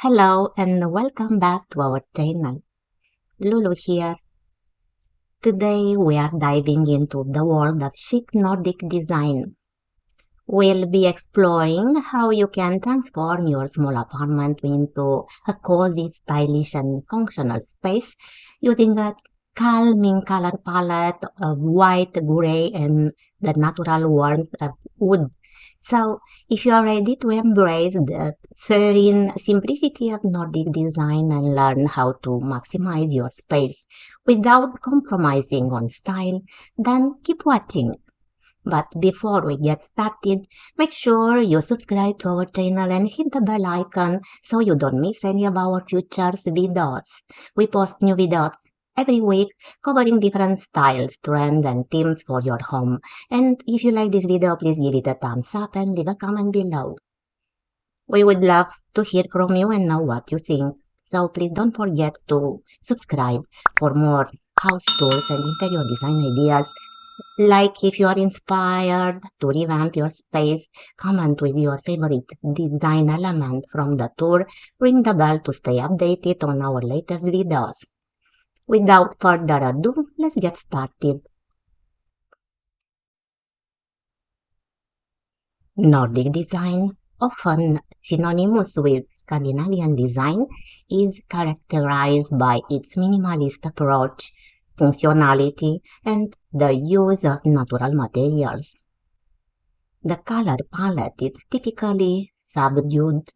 Hello and welcome back to our channel. Lulu here. Today we are diving into the world of chic Nordic design. We'll be exploring how you can transform your small apartment into a cozy, stylish and functional space using a calming color palette of white, gray and the natural warmth of wood. So, if you are ready to embrace the serene simplicity of Nordic design and learn how to maximize your space without compromising on style, then keep watching. But before we get started, make sure you subscribe to our channel and hit the bell icon so you don't miss any of our future videos. We post new videos every week covering different styles, trends and themes for your home. And if you like this video, please give it a thumbs up and leave a comment below. We would love to hear from you and know what you think. So please don't forget to subscribe for more house tours and interior design ideas. Like if you are inspired to revamp your space, comment with your favorite design element from the tour, ring the bell to stay updated on our latest videos. Without further ado, let's get started. Nordic design, often synonymous with Scandinavian design, is characterized by its minimalist approach, functionality, and the use of natural materials. The color palette is typically subdued,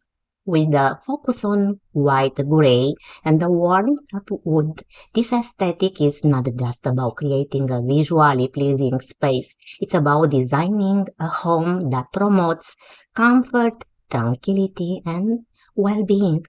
with a focus on white, gray, and the warmth of wood. This aesthetic is not just about creating a visually pleasing space. It's about designing a home that promotes comfort, tranquility, and well-being.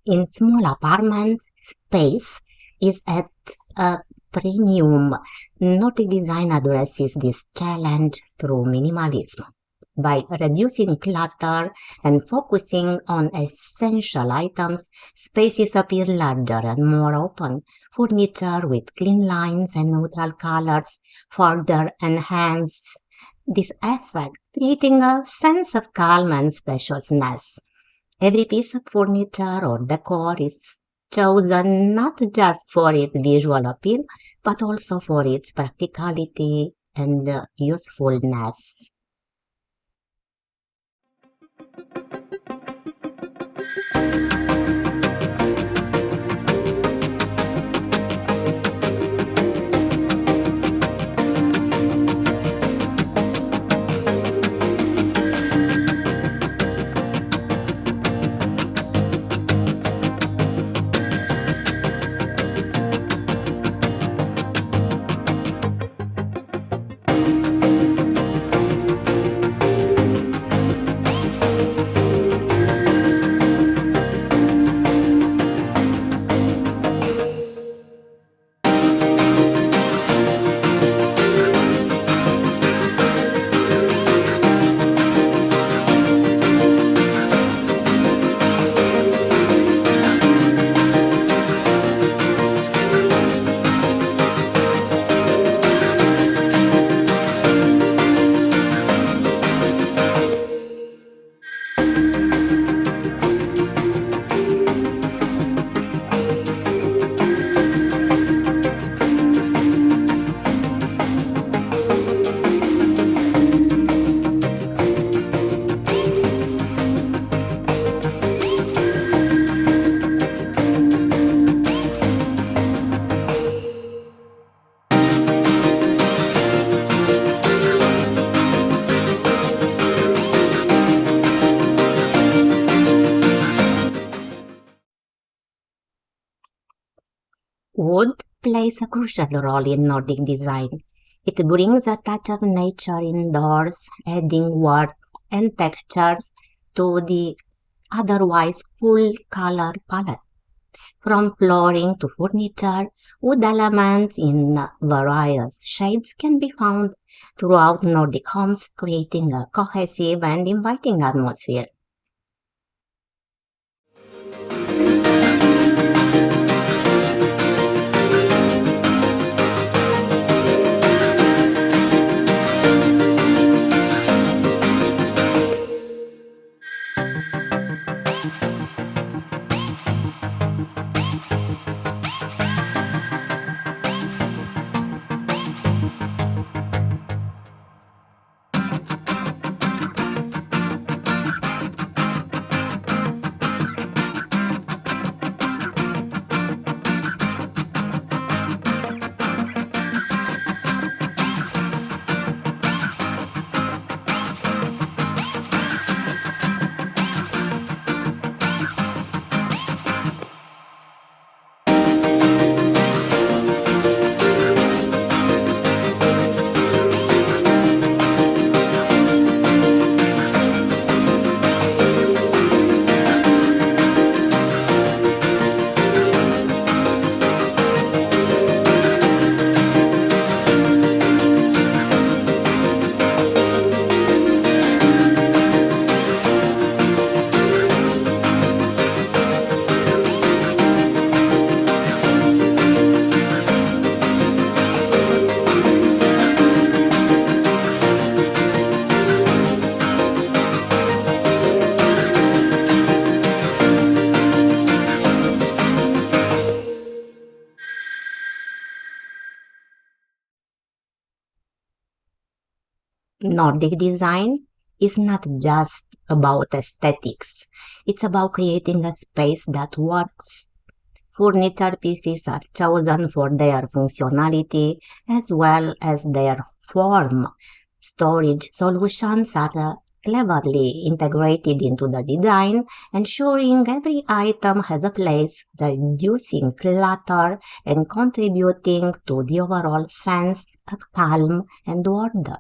In small apartments, space is at a premium. Nordic design addresses this challenge through minimalism. By reducing clutter and focusing on essential items, spaces appear larger and more open. Furniture with clean lines and neutral colors further enhance this effect, creating a sense of calm and spaciousness. Every piece of furniture or decor is chosen not just for its visual appeal, but also for its practicality and usefulness. Wood plays a crucial role in Nordic design. It brings a touch of nature indoors, adding warmth and textures to the otherwise cool color palette. From flooring to furniture, wood elements in various shades can be found throughout Nordic homes, creating a cohesive and inviting atmosphere. Nordic design is not just about aesthetics. It's about creating a space that works. Furniture pieces are chosen for their functionality as well as their form. Storage solutions are cleverly integrated into the design, ensuring every item has a place, reducing clutter and contributing to the overall sense of calm and order.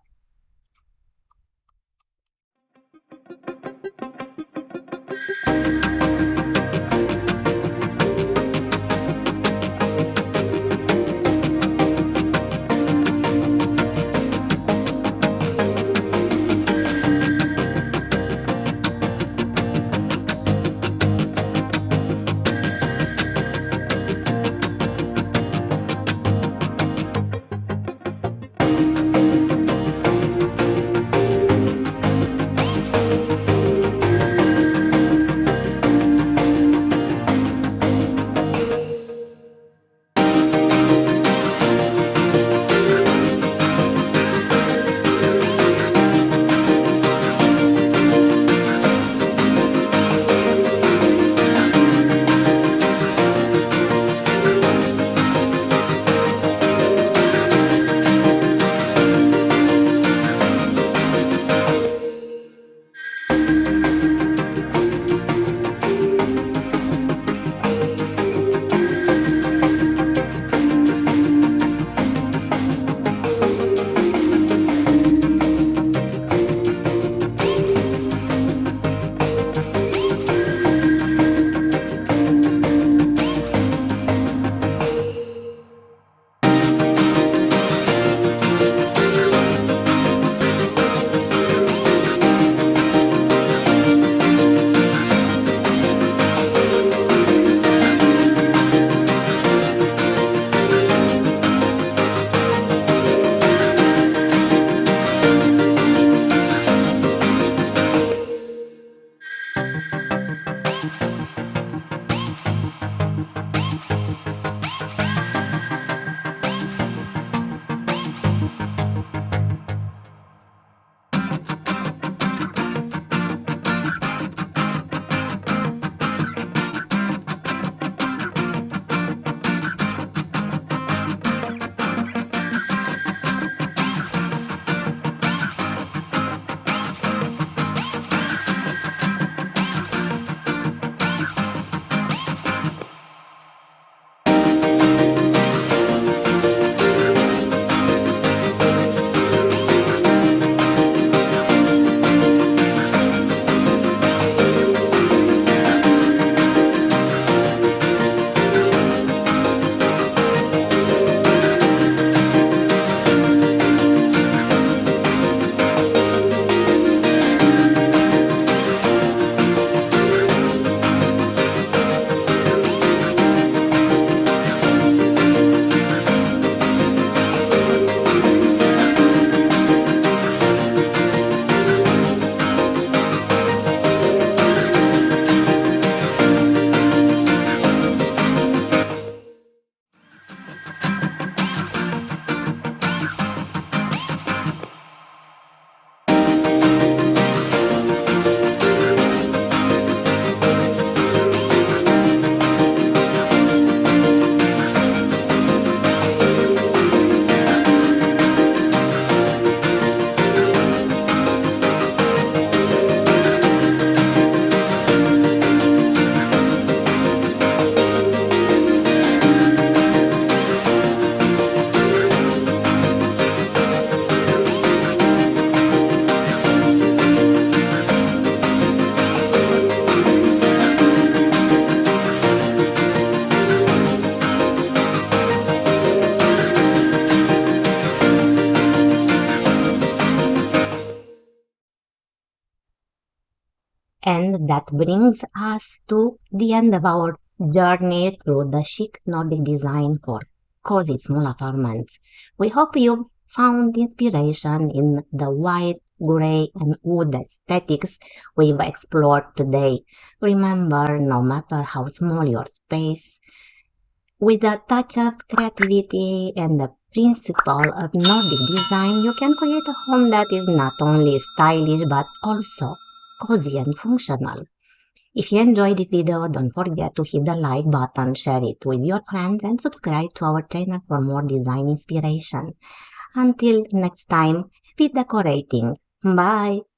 And that brings us to the end of our journey through the chic Nordic design for cozy small apartments. We hope you found inspiration in the white, gray, and wood aesthetics we've explored today. Remember, no matter how small your space, with a touch of creativity and the principle of Nordic design, you can create a home that is not only stylish but also cozy and functional. If you enjoyed this video, don't forget to hit the like button, share it with your friends, and subscribe to our channel for more design inspiration. Until next time, happy decorating. Bye!